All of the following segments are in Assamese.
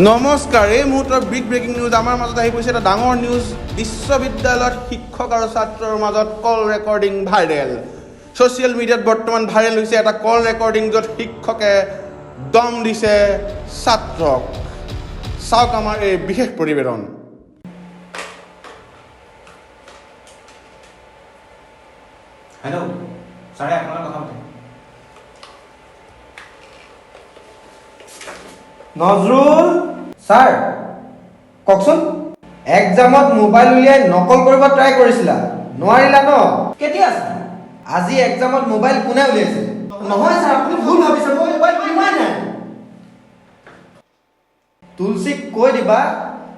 নমস্কাৰ, এই মুহূৰ্তৰ বিগ ব্ৰেকিং নিউজ আমাৰ মাজত আহি পৰিছে এটা ডাঙৰ নিউজ। বিশ্ববিদ্যালয়ত শিক্ষক আৰু ছাত্ৰৰ মাজত কল ৰেকৰ্ডিং ভাইৰেল। ছ'চিয়েল মিডিয়াত বৰ্তমান ভাইৰেল হৈছে এটা কল ৰেকৰ্ডিং, য'ত শিক্ষকে দম দিছে ছাত্ৰক। চাওক আমাৰ এই বিশেষ প্ৰতিবেদন। হেল্ল' ছাৰে, আপোনাৰ কথা পাতে। নজৰুল ছাৰ, কওকচোন। এক্সামত মোবাইল উলিয়াই নকল কৰিব ট্ৰাই কৰিছিলা, নোৱাৰিলা ন? কেতিয়া আছে? আজি এক্সামত মোবাইল কোনে উলিয়াইছে? নহয় ছাৰ, আপুনি ভুল ভাবিছে, মই মোবাইল উলিওৱাই নাই। তুলসীক কৈ দিবা,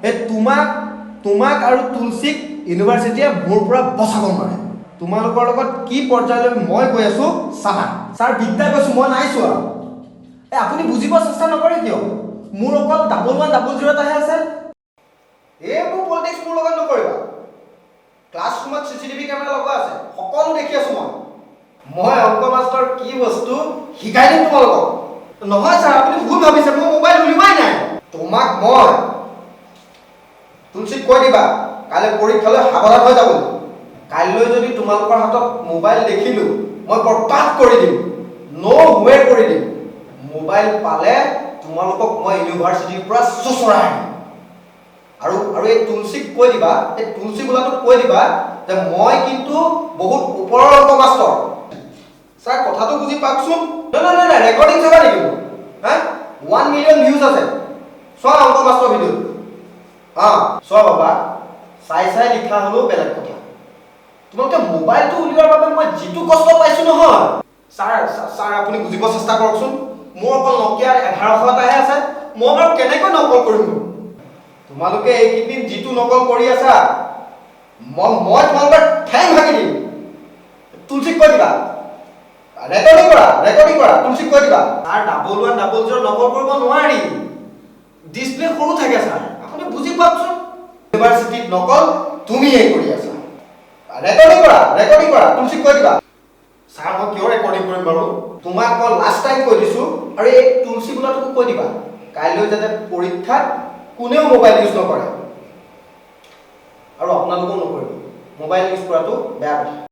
এই তোমাক আৰু তুলসীক ইউনিভাৰ্চিটিয়ে মোৰ পৰা বচাব নোৱাৰে। তোমালোকৰ লগত কি পৰ্যায়লৈ মই গৈ আছো চাবা। ছাৰ, বিদ্যাই কৈছোঁ, মই নাই চোৱা। আপুনি বুজিব চেষ্টা নকৰে কিয়? মোৰ অকল $1100 এটাহে আছে। এইবোৰ পলিটিক্স মোৰ লগত নকৰিবা। ক্লাছৰুমত CCTV কেমেৰা লগোৱা আছে, সকলো দেখি আছো মই অংক মাষ্টৰ কি বস্তু শিকাই দিম তোমালোকক। নহয় ছাৰ, আপুনি ভুল ভাবিছে, মই মোবাইল উলিওৱাই নাই। তোমাক মই তুলসীক কৈ দিবা, কাইলৈ পৰীক্ষালৈ সাৱধান হৈ যাবলৈ। কাইলৈ যদি তোমালোকৰ হাতত মোবাইল দেখিলো, মই বৰবাদ কৰি দিম, ৱে কৰি দিম। মোবাইল পালে তোমালোকক মই ইউনিভাৰ্চিটিৰ পৰা চোচৰাই দিম। আৰু এই তুলসীক কৈ দিবা, এই তুলসী বোলাটোক কৈ দিবা যে মই কিন্তু বহুত ওপৰৰ অংক মাষ্টৰ। ছাৰ, কথাটো বুজি পাওকচোন। নাই, ৰেকৰ্ডিং চাবা নেকি? হা, 1 মিলিয়ন ভিউজ আছে। চোৱা অংক মাষ্টৰ ভিডিঅ'। চোৱা বাবা, চাই লিখা হ'লেও বেলেগ কথা। তোমালোকে মোবাইলটো উলিওৱাৰ বাবে মই যিটো কষ্ট পাইছো নহয়। ছাৰ, আপুনি বুজিব চেষ্টা কৰকচোন। মোৰ অকল নকিয়াৰ 1100 এটাহে আছে, মই বাৰু কেনেকৈ নকল কৰিম? তোমালোকে এইকেইদিন যিটো নকল কৰি আছা, মই তোমালোকৰ ঠেং ভাঙি দিম। তুলসীক কৈ দিবা, ৰেকৰ্ডিং কৰা, তুলসীক কৈ দিবা। তাৰ $1100 নকল কৰিব নোৱাৰি, ডিছপ্লে সৰু থাকে। ছাৰ, আপুনি বুজি পাওকচোন। ইউনিভাৰ্চিটিত নকল তুমিহে কৰি আছা। ৰেকৰ্ডিং কৰা, তুলসীক কৈ দিবা। ছাৰ, মই কিয় ৰেকৰ্ডিং কৰিম বাৰু? তোমাক মই লাষ্ট টাইম কৈ দিছো, আৰু এই তুলসী বোলাটোকো কৈ দিবা, কাইলৈ যাতে পৰীক্ষাত কোনেও মোবাইল ইউজ নকৰে, আৰু আপোনালোকেও নকৰিব। মোবাইল ইউজ কৰাটো বেয়া কথা।